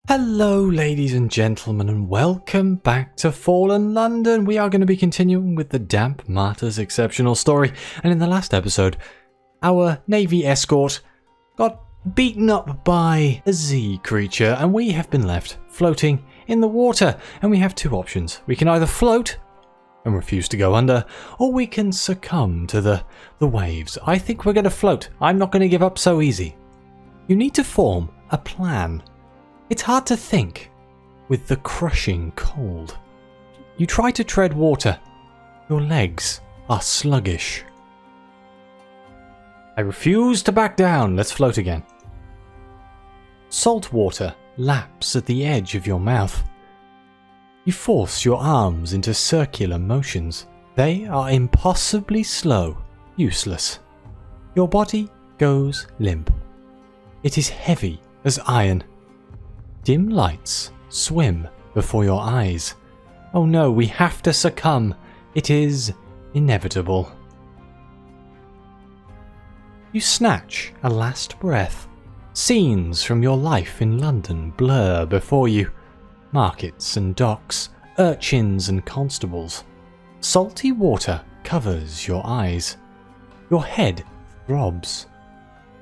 Hello ladies and gentlemen, and welcome back to Fallen London. We are going to be continuing with the Damp Martyrs exceptional story, and in the last episode, our navy escort got beaten up by a Z creature, and we have been left floating in the water, and we have two options. We can either float and refuse to go under, or we can succumb to the waves. I think we're going to float. I'm not going to give up so easy. You need to form a plan. It's hard to think with the crushing cold. You try to tread water. Your legs are sluggish. I refuse to back down. Let's float again. Salt water laps at the edge of your mouth. You force your arms into circular motions. They are impossibly slow, useless. Your body goes limp. It is heavy as iron. Dim lights swim before your eyes. Oh no, we have to succumb. It is inevitable. You snatch a last breath. Scenes from your life in London blur before you. Markets and docks, urchins and constables. Salty water covers your eyes. Your head throbs.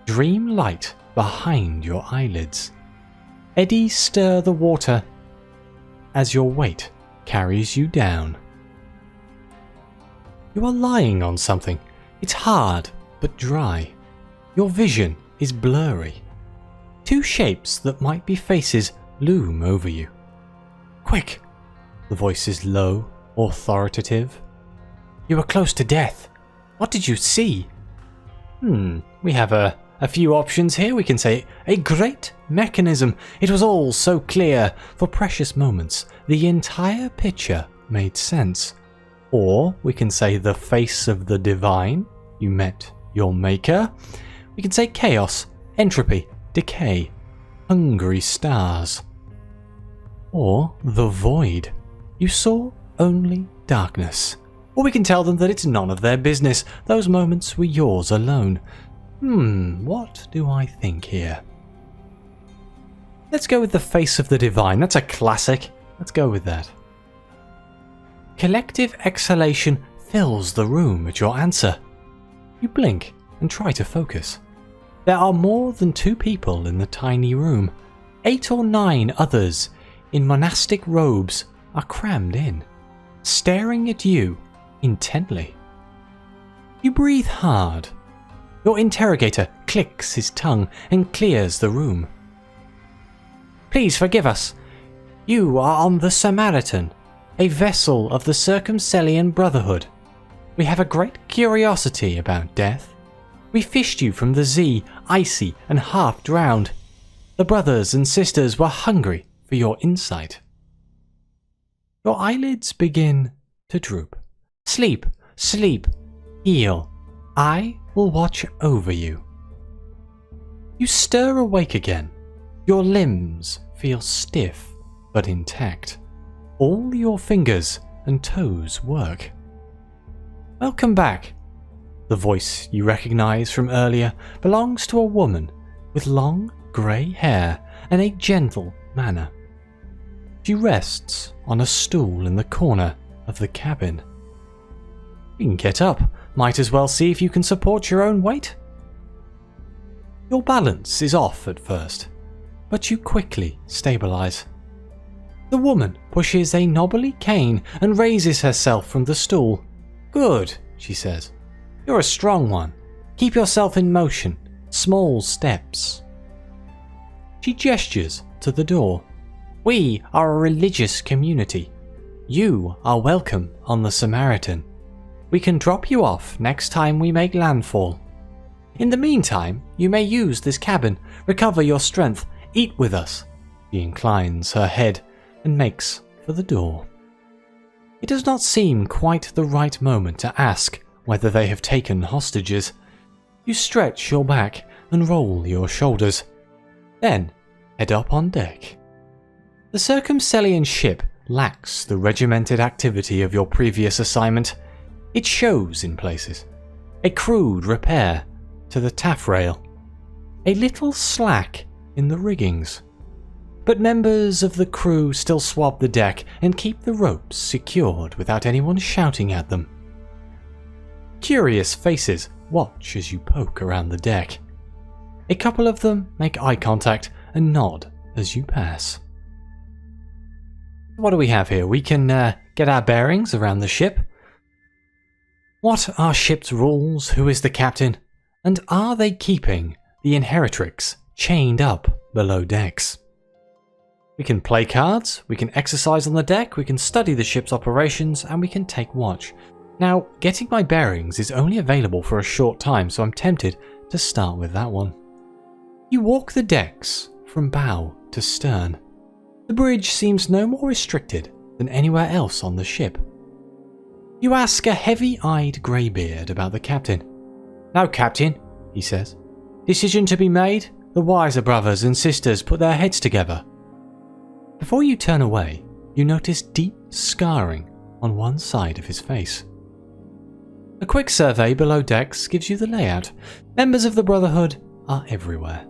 Dream light behind your eyelids. Eddies stir the water as your weight carries you down. You are lying on something. It's hard but dry. Your vision is blurry. Two shapes that might be faces loom over you. Quick! The voice is low, authoritative. You are close to death. What did you see? We have a few options here. We can say a great mechanism. It was all so clear. For precious moments, the entire picture made sense. Or we can say the face of the divine. You met your maker. We can say chaos, entropy, decay, hungry stars. Or the void. You saw only darkness. Or we can tell them that it's none of their business. Those moments were yours alone. What do I think here? Let's go with the face of the divine. That's a classic. Let's go with that. Collective exhalation fills the room at your answer. You blink and try to focus. There are more than 2 people in the tiny room. 8 or 9 others in monastic robes are crammed in, staring at you intently. You breathe hard. Your interrogator clicks his tongue and clears the room. Please forgive us. You are on the Samaritan, a vessel of the Circumcellion Brotherhood. We have a great curiosity about death. We fished you from the Z, icy and half drowned. The brothers and sisters were hungry for your insight. Your eyelids begin to droop. Sleep, sleep, heal. I will watch over you. You stir awake again. Your limbs feel stiff but intact. All your fingers and toes work. Welcome back. The voice you recognize from earlier belongs to a woman with long grey hair and a gentle manner. She rests on a stool in the corner of the cabin. You can get up. Might as well see if you can support your own weight. Your balance is off at first, but you quickly stabilize. The woman pushes a knobbly cane and raises herself from the stool. Good, she says. You're a strong one. Keep yourself in motion. Small steps. She gestures to the door. We are a religious community. You are welcome on the Samaritan. We can drop you off next time we make landfall. In the meantime, you may use this cabin, recover your strength, eat with us. She inclines her head and makes for the door. It does not seem quite the right moment to ask whether they have taken hostages. You stretch your back and roll your shoulders. Then head up on deck. The Circumcellion ship lacks the regimented activity of your previous assignment. It shows in places. A crude repair to the taffrail. A little slack in the riggings. but members of the crew still swab the deck and keep the ropes secured without anyone shouting at them. Curious faces watch as you poke around the deck. A couple of them make eye contact and nod as you pass. What do we have here? We can get our bearings around the ship. What are ship's rules? Who is the captain? And are they keeping the inheritrix chained up below decks? We can play cards, we can exercise on the deck, we can study the ship's operations, and we can take watch. Now, getting my bearings is only available for a short time, so I'm tempted to start with that one. You walk the decks from bow to stern. The bridge seems no more restricted than anywhere else on the ship. You ask a heavy-eyed greybeard about the captain. "Now, Captain," he says. "Decision to be made? The wiser brothers and sisters put their heads together." Before you turn away, you notice deep scarring on one side of his face. A quick survey below decks gives you the layout. Members of the Brotherhood are everywhere.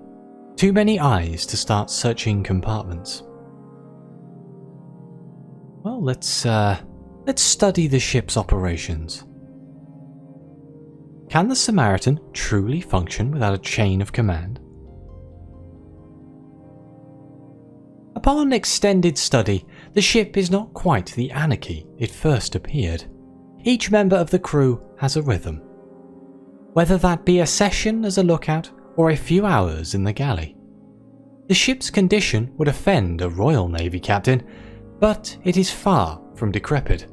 Too many eyes to start searching compartments. Well, let's study the ship's operations. Can the Samaritan truly function without a chain of command? Upon extended study, the ship is not quite the anarchy it first appeared. Each member of the crew has a rhythm. Whether that be a session as a lookout or a few hours in the galley. The ship's condition would offend a Royal Navy captain, but it is far from decrepit.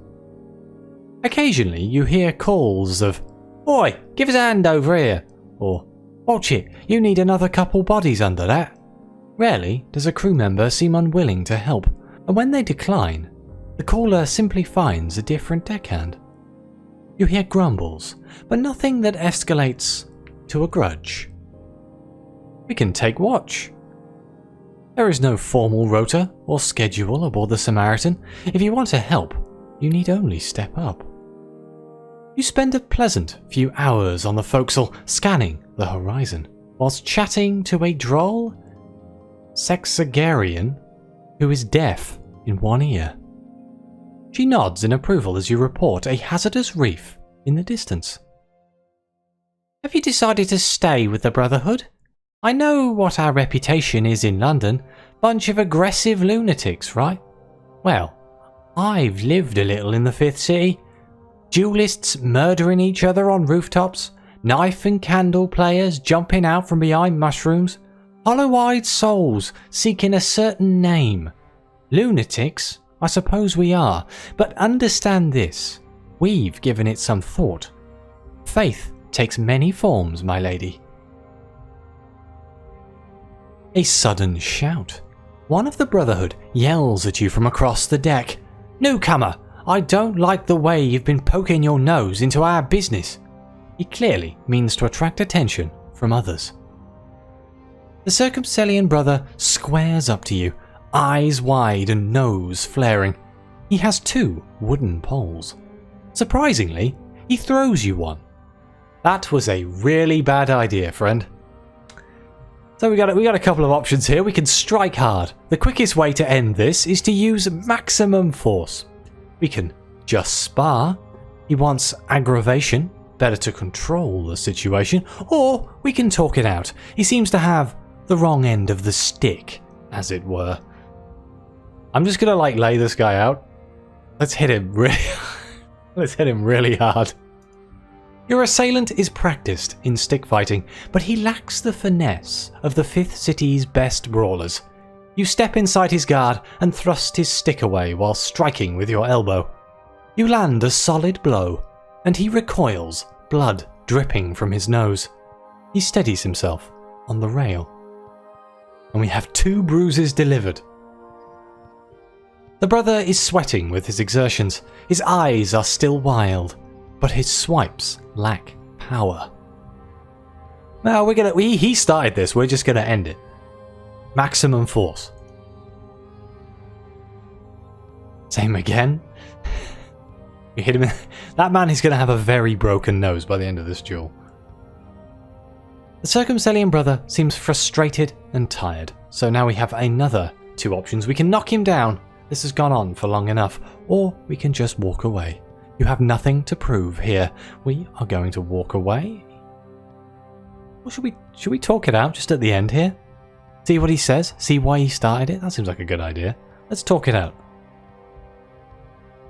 Occasionally you hear calls of, "Oi, give us a hand over here," or "Watch it, you need another couple bodies under that." Rarely does a crew member seem unwilling to help, and when they decline, the caller simply finds a different deckhand. You hear grumbles, but nothing that escalates to a grudge. We can take watch. There is no formal rota or schedule aboard the Samaritan. If you want to help, you need only step up. You spend a pleasant few hours on the forecastle scanning the horizon, whilst chatting to a droll sexagarian who is deaf in one ear. She nods in approval as you report a hazardous reef in the distance. "Have you decided to stay with the Brotherhood? I know what our reputation is in London. Bunch of aggressive lunatics, right? Well, I've lived a little in the Fifth City. Duelists murdering each other on rooftops, knife and candle players jumping out from behind mushrooms, hollow-eyed souls seeking a certain name. Lunatics? I suppose we are, but understand this. We've given it some thought. Faith takes many forms, my lady." A sudden shout. One of the Brotherhood yells at you from across the deck. "Newcomer, I don't like the way you've been poking your nose into our business." He clearly means to attract attention from others. The Circumcellion brother squares up to you, eyes wide and nose flaring. He has 2 wooden poles. Surprisingly, he throws you one. That was a really bad idea, friend. So we got a couple of options here. We can strike hard. The quickest way to end this is to use maximum force. We can just spar. He wants aggravation, better to control the situation, or we can talk it out. He seems to have the wrong end of the stick, as it were. I'm just gonna lay this guy out. Let's hit him really hard. Your assailant is practiced in stick fighting, but he lacks the finesse of the Fifth City's best brawlers. You step inside his guard and thrust his stick away while striking with your elbow. You land a solid blow, and he recoils, blood dripping from his nose. He steadies himself on the rail. And we have 2 bruises delivered. The brother is sweating with his exertions. His eyes are still wild, but his swipes lack power. Now he started this, we're just gonna end it. Maximum force. Same again. We hit him. That man is gonna have a very broken nose by the end of this duel. The Circumcellion brother seems frustrated and tired, so now we have another two options. We can knock him down. This has gone on for long enough. Or we can just walk away. You have nothing to prove here. We are going to walk away. Or should we talk it out just at the end here? See what he says? See why he started it? That seems like a good idea. Let's talk it out.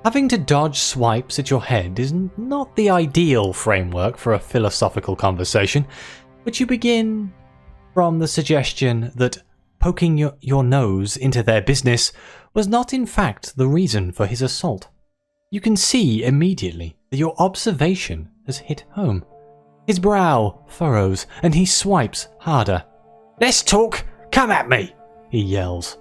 Having to dodge swipes at your head is not the ideal framework for a philosophical conversation, but you begin from the suggestion that poking your nose into their business was not in fact the reason for his assault. You can see immediately that your observation has hit home. His brow furrows and he swipes harder. "Let's talk! Come at me!" he yells.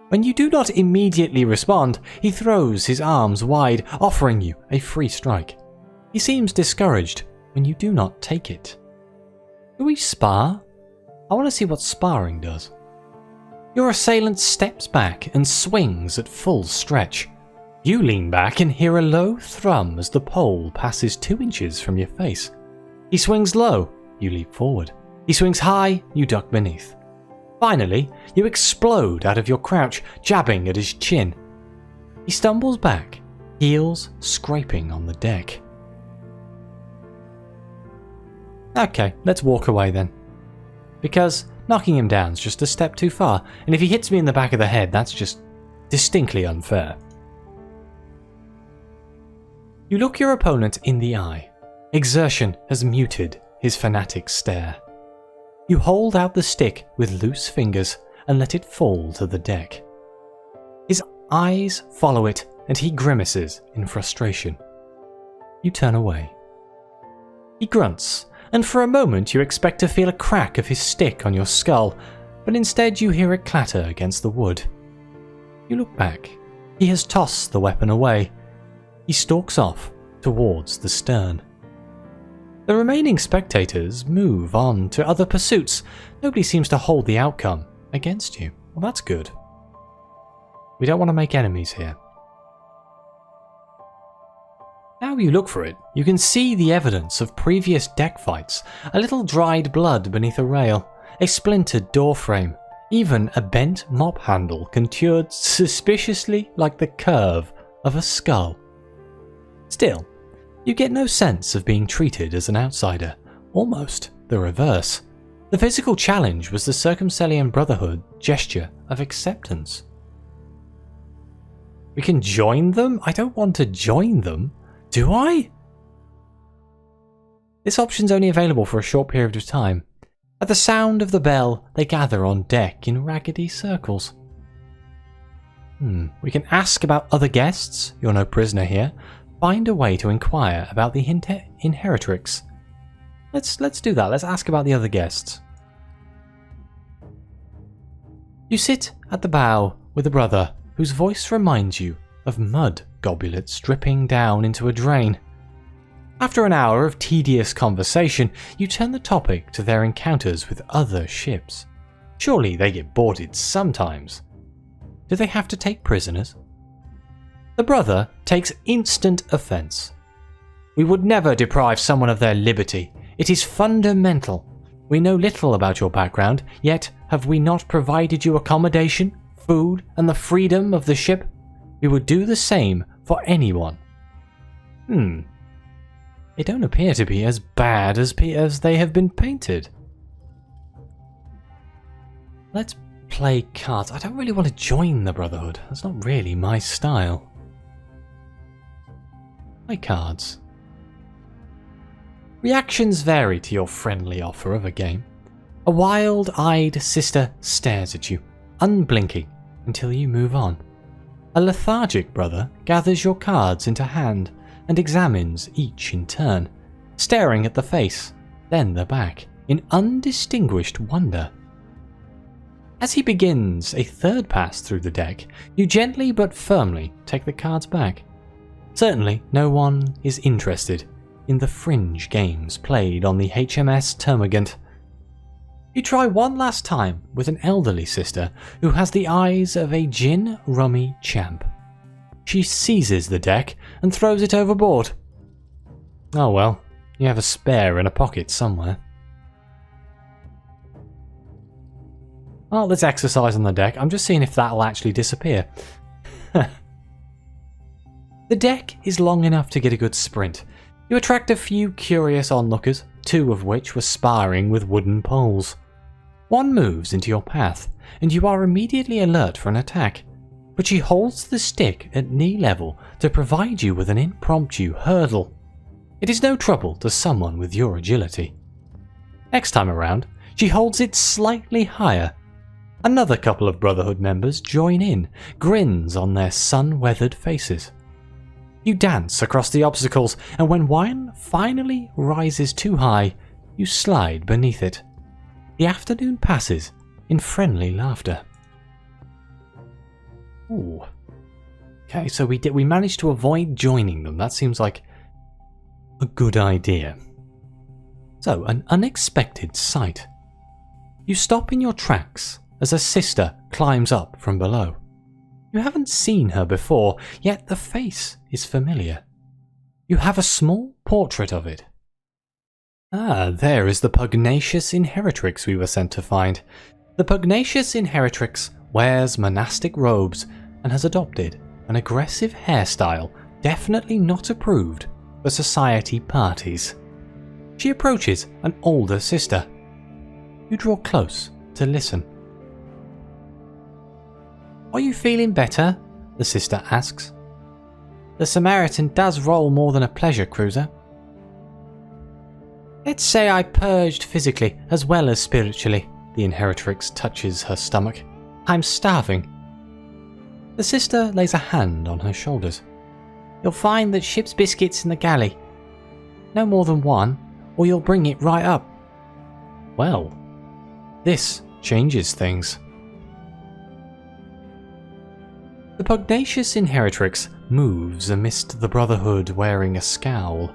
When you do not immediately respond, he throws his arms wide, offering you a free strike. He seems discouraged when you do not take it. Do we spar? I want to see what sparring does. Your assailant steps back and swings at full stretch. You lean back and hear a low thrum as the pole passes 2 inches from your face. He swings low, you leap forward. He swings high, you duck beneath. Finally, you explode out of your crouch, jabbing at his chin. He stumbles back, heels scraping on the deck. Okay, let's walk away then. Because knocking him down's just a step too far, and if he hits me in the back of the head, that's just distinctly unfair. You look your opponent in the eye. Exertion has muted his fanatic stare. You hold out the stick with loose fingers and let it fall to the deck. His eyes follow it and he grimaces in frustration. You turn away. He grunts, and for a moment you expect to feel a crack of his stick on your skull, but instead you hear it clatter against the wood. You look back. He has tossed the weapon away. He stalks off towards the stern. The remaining spectators move on to other pursuits. Nobody seems to hold the outcome against you. Well, that's good. We don't want to make enemies here. Now you look for it, you can see the evidence of previous deck fights, a little dried blood beneath a rail, a splintered doorframe, even a bent mop handle contoured suspiciously like the curve of a skull. Still, you get no sense of being treated as an outsider, almost the reverse. The physical challenge was the Circumcellion Brotherhood gesture of acceptance. We can join them? I don't want to join them. Do I? This option's only available for a short period of time. At the sound of the bell, they gather on deck in raggedy circles. We can ask about other guests. You're no prisoner here. Find a way to inquire about the inheritrix. Let's do that. Let's ask about the other guests. You sit at the bow with a brother whose voice reminds you of mud gobulets dripping down into a drain. After an hour of tedious conversation, you turn the topic to their encounters with other ships. Surely they get boarded sometimes. Do they have to take prisoners? The brother takes instant offense. We would never deprive someone of their liberty. It is fundamental. We know little about your background, yet have we not provided you accommodation, food, and the freedom of the ship? We would do the same for anyone. They don't appear to be as bad as they have been painted. Let's play cards. I don't really want to join the Brotherhood. That's not really my style. Play cards. Reactions vary to your friendly offer of a game. A wild-eyed sister stares at you, unblinking, until you move on. A lethargic brother gathers your cards into hand and examines each in turn, staring at the face, then the back, in undistinguished wonder. As he begins a third pass through the deck, you gently but firmly take the cards back. Certainly, no one is interested in the fringe games played on the HMS Termagant. You try one last time with an elderly sister who has the eyes of a gin rummy champ. She seizes the deck and throws it overboard. Oh well, you have a spare in a pocket somewhere. Well, let's exercise on the deck. I'm just seeing if that'll actually disappear. The deck is long enough to get a good sprint. You attract a few curious onlookers, 2 of which were sparring with wooden poles. One moves into your path, and you are immediately alert for an attack, but she holds the stick at knee level to provide you with an impromptu hurdle. It is no trouble to someone with your agility. Next time around, she holds it slightly higher. Another couple of Brotherhood members join in, grins on their sun-weathered faces. You dance across the obstacles, and when one finally rises too high, you slide beneath it. The afternoon passes in friendly laughter. Ooh. Okay, so we managed to avoid joining them. That seems like a good idea. So, an unexpected sight. You stop in your tracks as a sister climbs up from below. You haven't seen her before, yet the face is familiar. You have a small portrait of it. Ah, there is the pugnacious inheritrix we were sent to find. The pugnacious inheritrix wears monastic robes and has adopted an aggressive hairstyle definitely not approved for society parties. She approaches an older sister. You draw close to listen. "Are you feeling better?" the sister asks. "The Samaritan does roll more than a pleasure cruiser." "Let's say I purged physically as well as spiritually." The inheritrix touches her stomach. "I'm starving." The sister lays a hand on her shoulders. "You'll find that ship's biscuits in the galley. No more than one, or you'll bring it right up." Well, this changes things. The pugnacious inheritrix moves amidst the Brotherhood wearing a scowl.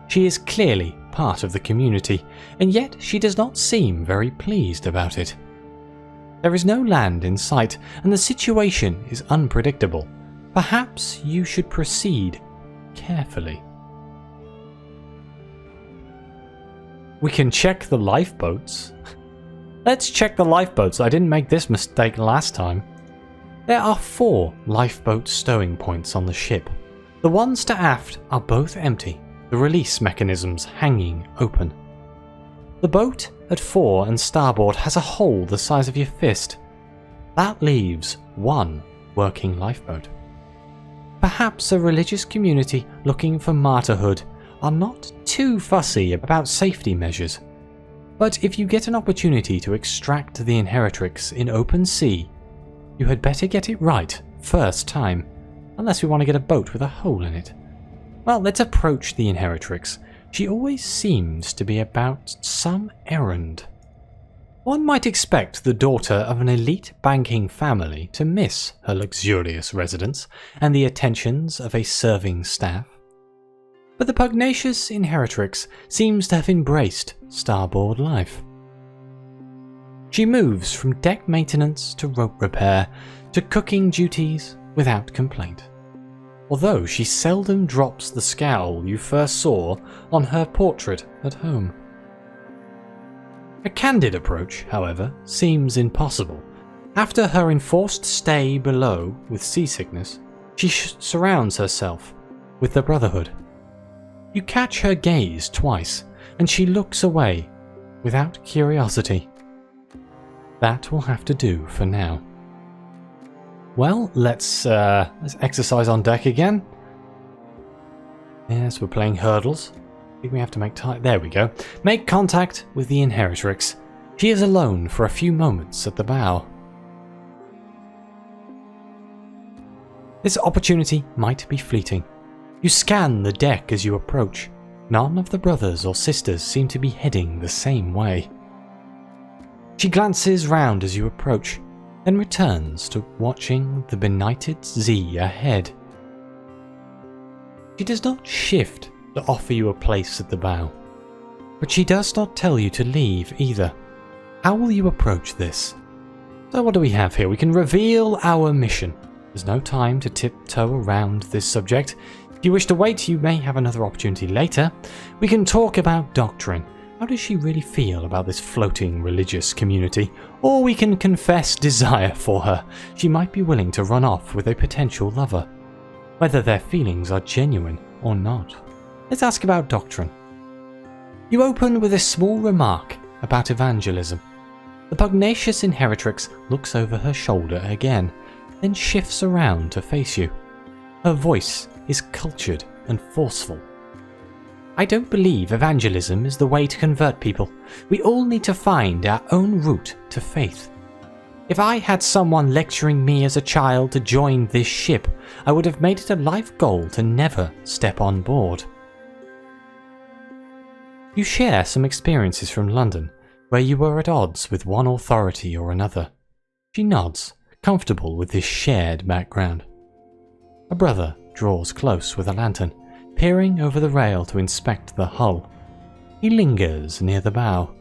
She is clearly part of the community, and yet she does not seem very pleased about it. There is no land in sight, and the situation is unpredictable. Perhaps you should proceed carefully. We can check the lifeboats. Let's check the lifeboats. I didn't make this mistake last time. There are 4 lifeboat stowing points on the ship. The ones to aft are both empty, the release mechanisms hanging open. The boat at fore and starboard has a hole the size of your fist. That leaves 1 working lifeboat. Perhaps a religious community looking for martyrhood are not too fussy about safety measures. But if you get an opportunity to extract the inheritrix in open sea, you had better get it right first time, unless we want to get a boat with a hole in it. Well, let's approach the inheritrix. She always seems to be about some errand. One might expect the daughter of an elite banking family to miss her luxurious residence and the attentions of a serving staff. But the pugnacious inheritrix seems to have embraced starboard life. She moves from deck maintenance to rope repair to cooking duties without complaint, although she seldom drops the scowl you first saw on her portrait at home. A candid approach, however, seems impossible. After her enforced stay below with seasickness, she surrounds herself with the Brotherhood. You catch her gaze twice, and she looks away without curiosity. That will have to do for now. Well, let's exercise on deck again. Yes, we're playing hurdles. I think we have to make time. There we go. Make contact with the inheritrix. She is alone for a few moments at the bow. This opportunity might be fleeting. You scan the deck as you approach. None of the brothers or sisters seem to be heading the same way. She glances round as you approach, then returns to watching the benighted Z ahead. She does not shift to offer you a place at the bow, but she does not tell you to leave either. How will you approach this? So what do we have here? We can reveal our mission. There's no time to tiptoe around this subject. If you wish to wait, you may have another opportunity later. We can talk about doctrine, How does she really feel about this floating religious community? Or we can confess desire for her. She might be willing to run off with a potential lover, whether their feelings are genuine or not. Let's ask about doctrine. You open with a small remark about evangelism. The pugnacious inheritrix looks over her shoulder again, then shifts around to face you. Her voice is cultured and forceful. I don't believe evangelism is the way to convert people. We all need to find our own route to faith. If I had someone lecturing me as a child to join this ship, I would have made it a life goal to never step on board. You share some experiences from London, where you were at odds with one authority or another. She nods, comfortable with this shared background. A brother draws close with a lantern, peering over the rail to inspect the hull. He lingers near the bow.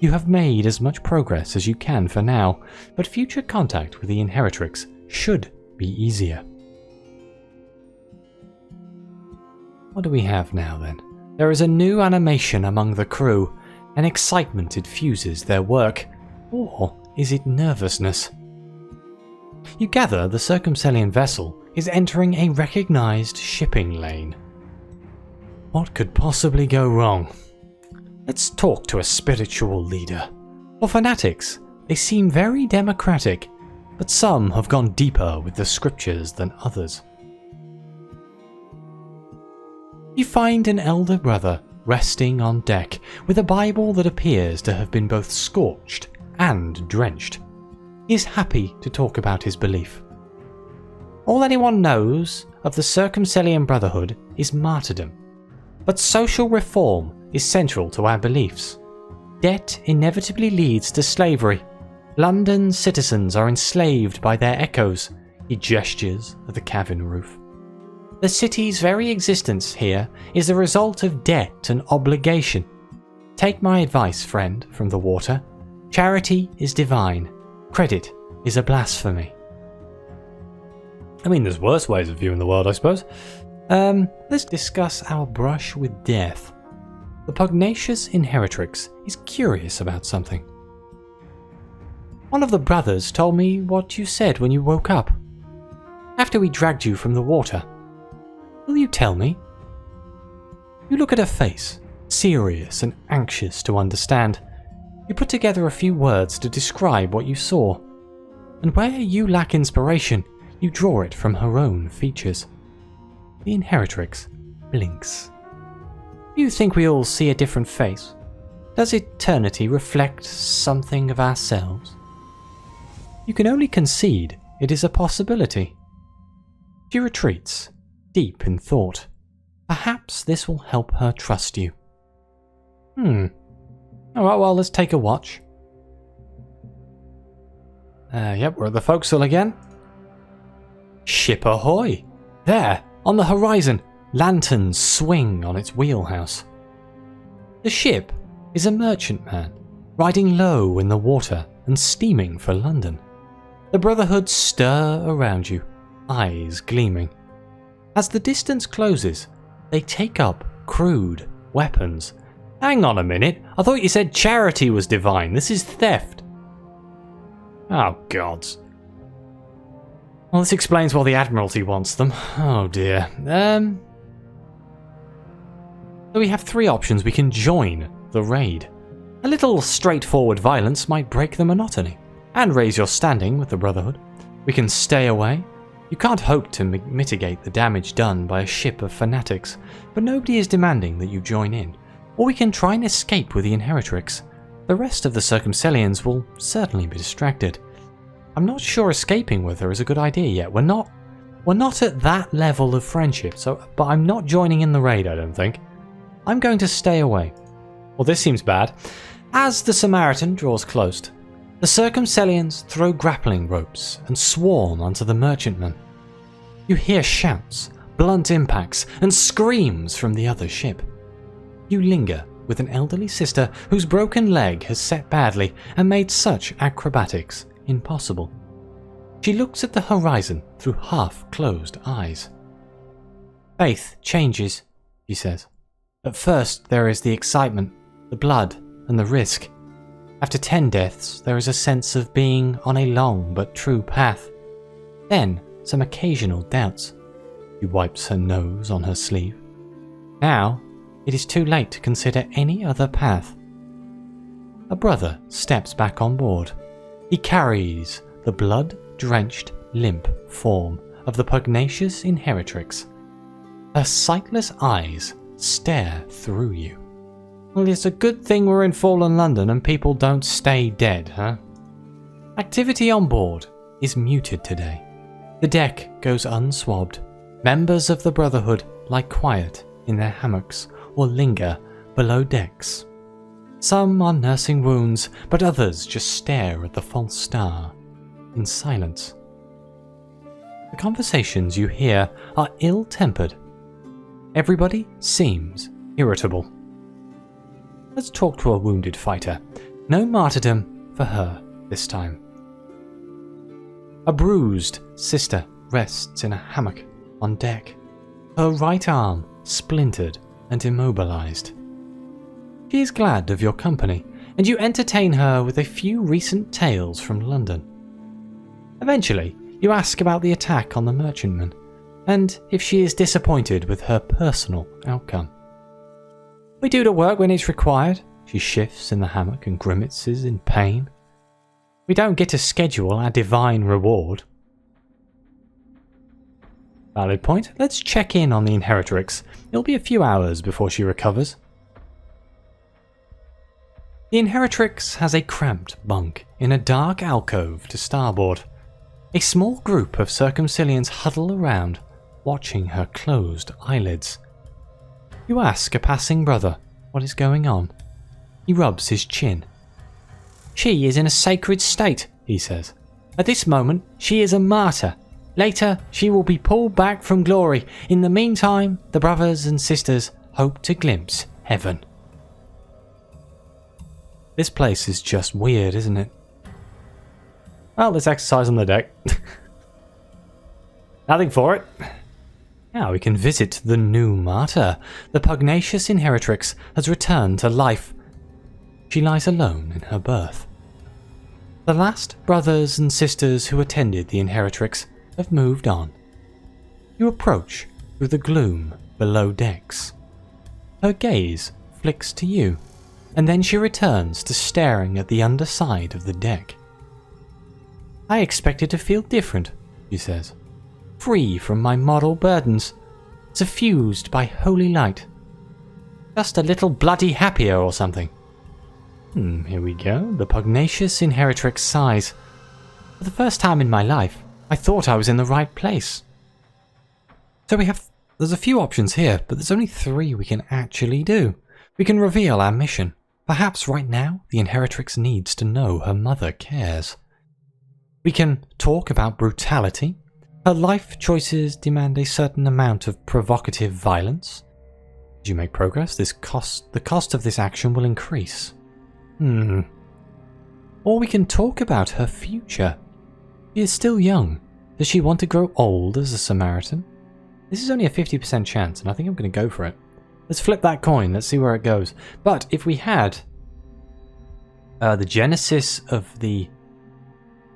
You have made as much progress as you can for now, but future contact with the inheritrix should be easier. What do we have now then? There is a new animation among the crew, and excitement infuses their work. Or is it nervousness? You gather the Circumcellion vessel is entering a recognized shipping lane. What could possibly go wrong? Let's talk to a spiritual leader. For fanatics, they seem very democratic, but some have gone deeper with the scriptures than others. You find an elder brother resting on deck with a Bible that appears to have been both scorched and drenched. He is happy to talk about his belief. All anyone knows of the Circumcellion Brotherhood is martyrdom, but social reform is central to our beliefs. Debt inevitably leads to slavery. London's citizens are enslaved by their echoes. He gestures at the cabin roof. The city's very existence here is the result of debt and obligation. Take my advice, friend from the water. Charity is divine. Credit is a blasphemy. I mean, there's worse ways of viewing the world, I suppose. Let's discuss our brush with death. The pugnacious inheritrix is curious about something. One of the brothers told me what you said when you woke up, after we dragged you from the water. Will you tell me? You look at her face, serious and anxious to understand. You put together a few words to describe what you saw, and where you lack inspiration, you draw it from her own features. The inheritrix blinks. Do you think we all see a different face? Does eternity reflect something of ourselves? You can only concede it is a possibility. She retreats, deep in thought. Perhaps this will help her trust you. Alright, well, let's take a watch. Yep, we're at the forecastle again. Ship ahoy! There, on the horizon, lanterns swing on its wheelhouse. The ship is a merchantman, riding low in the water and steaming for London. The Brotherhood stir around you, eyes gleaming. As the distance closes, they take up crude weapons. Hang on a minute, I thought you said charity was divine. This is theft. Oh, gods. Well, this explains why the Admiralty wants them. Oh dear. So we have three options. We can join the raid. A little straightforward violence might break the monotony and raise your standing with the Brotherhood. We can stay away. You can't hope to mitigate the damage done by a ship of fanatics, but nobody is demanding that you join in. Or we can try and escape with the inheritrix. The rest of the Circumcellions will certainly be distracted. I'm not sure escaping with her is a good idea yet. We're not at that level of friendship, but I'm not joining in the raid, I don't think. I'm going to stay away. Well, this seems bad. As the Samaritan draws close, the Circumcellions throw grappling ropes and swarm onto the merchantman. You hear shouts, blunt impacts, and screams from the other ship. You linger with an elderly sister whose broken leg has set badly and made such acrobatics impossible. She looks at the horizon through half-closed eyes. Faith changes, she says. At first there is the excitement, the blood and the risk. After 10 deaths, there is a sense of being on a long but true path. Then, some occasional doubts. She wipes her nose on her sleeve. Now, it is too late to consider any other path. A brother steps back on board. He carries the blood-drenched, limp form of the pugnacious inheritrix. Her sightless eyes stare through you. Well, it's a good thing we're in fallen London and people don't stay dead, huh? Activity on board is muted today. The deck goes unswabbed. Members of the Brotherhood lie quiet in their hammocks or linger below decks. Some are nursing wounds, but others just stare at the false star in silence. The conversations you hear are ill-tempered. Everybody seems irritable. Let's talk to a wounded fighter. No martyrdom for her this time. A bruised sister rests in a hammock on deck, her right arm splintered and immobilized. She is glad of your company, and you entertain her with a few recent tales from London. Eventually, you ask about the attack on the merchantman, and if she is disappointed with her personal outcome. We do the work when it's required. She shifts in the hammock and grimaces in pain. We don't get to schedule our divine reward. Valid point. Let's check in on the inheritrix. It'll be a few hours before she recovers. The inheritrix has a cramped bunk in a dark alcove to starboard. A small group of Circumcellions huddle around, watching her closed eyelids. You ask a passing brother what is going on. He rubs his chin. She is in a sacred state, he says. At this moment, she is a martyr. Later, she will be pulled back from glory. In the meantime, the brothers and sisters hope to glimpse heaven. This place is just weird, isn't it? Well, let's exercise on the deck. Nothing for it. Now we can visit the new martyr. The pugnacious inheritrix has returned to life. She lies alone in her berth. The last brothers and sisters who attended the inheritrix have moved on. You approach through the gloom below decks. Her gaze flicks to you, and then she returns to staring at the underside of the deck. I expected to feel different, she says. Free from my moral burdens, suffused by holy light. Just a little bloody happier or something. Here we go. The pugnacious inheritrix sighs. For the first time in my life, I thought I was in the right place. So there's a few options here, but there's only 3 we can actually do. We can reveal our mission. Perhaps right now, the inheritrix needs to know her mother cares. We can talk about brutality. Her life choices demand a certain amount of provocative violence. As you make progress, the cost of this action will increase. Or we can talk about her future. She is still young. Does she want to grow old as a Samaritan? This is only a 50% chance, and I think I'm going to go for it. Let's flip that coin. Let's see where it goes. But if we had the genesis of the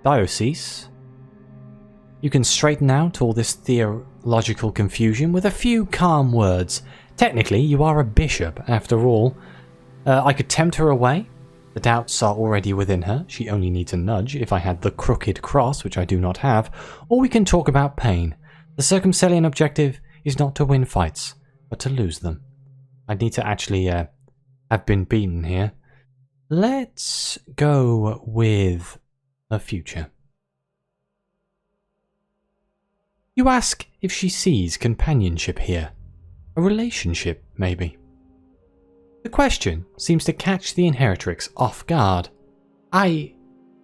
diocese, you can straighten out all this theological confusion with a few calm words. Technically, you are a bishop, after all. I could tempt her away. The doubts are already within her. She only needs a nudge if I had the crooked cross, which I do not have. Or we can talk about pain. The Circumcellion objective is not to win fights, but to lose them. I need to actually have been beaten here. Let's go with a future. You ask if she sees companionship here. A relationship, maybe. The question seems to catch the inheritrix off guard. The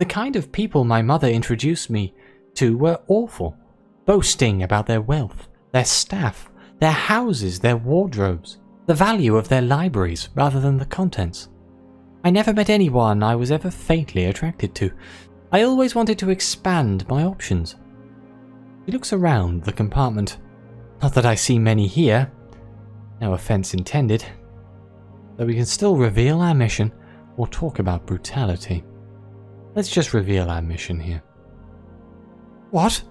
kind of people my mother introduced me to were awful, boasting about their wealth, their staff, their houses, their wardrobes, the value of their libraries rather than the contents. I never met anyone I was ever faintly attracted to. I always wanted to expand my options. He looks around the compartment. Not that I see many here. No offense intended. so we can still reveal our mission or talk about brutality. Let's just reveal our mission here. What?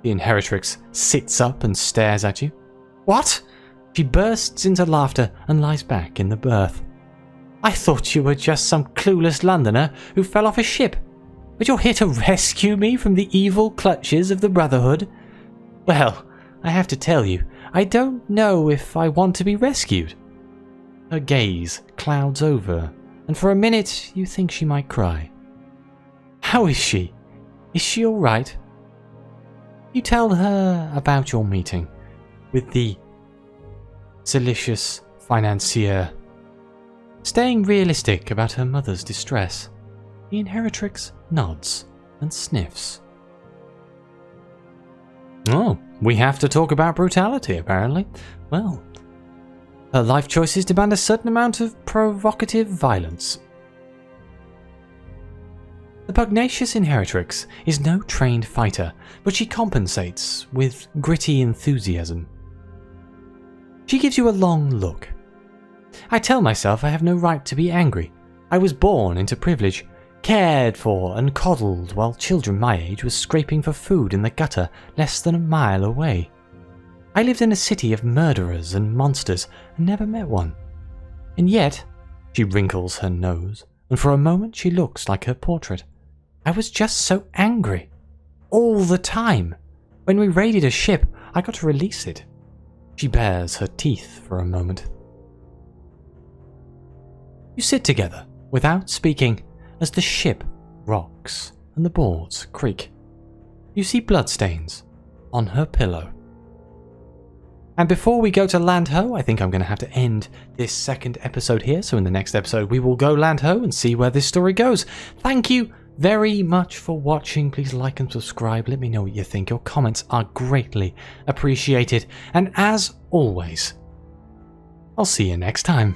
The inheritrix sits up and stares at you. What? She bursts into laughter and lies back in the berth. I thought you were just some clueless Londoner who fell off a ship, but you're here to rescue me from the evil clutches of the Brotherhood? Well, I have to tell you, I don't know if I want to be rescued. Her gaze clouds over, and for a minute you think she might cry. How is she? Is she all right? You tell her about your meeting with the salacious financier. Staying realistic about her mother's distress, the inheritrix nods and sniffs. Oh, we have to talk about brutality, apparently. Well, her life choices demand a certain amount of provocative violence. The pugnacious inheritrix is no trained fighter, but she compensates with gritty enthusiasm. She gives you a long look. I tell myself I have no right to be angry. I was born into privilege, cared for and coddled while children my age were scraping for food in the gutter less than a mile away. I lived in a city of murderers and monsters and never met one. And yet, she wrinkles her nose, and for a moment she looks like her portrait. I was just so angry. All the time. When we raided a ship, I got to release it. She bares her teeth for a moment. You sit together, without speaking, as the ship rocks and the boards creak. You see bloodstains on her pillow. And before we go to land ho, I think I'm going to have to end this second episode here. So in the next episode, we will go land ho and see where this story goes. Thank you very much for watching. Please like and subscribe. Let me know what you think. Your comments are greatly appreciated. And as always, I'll see you next time.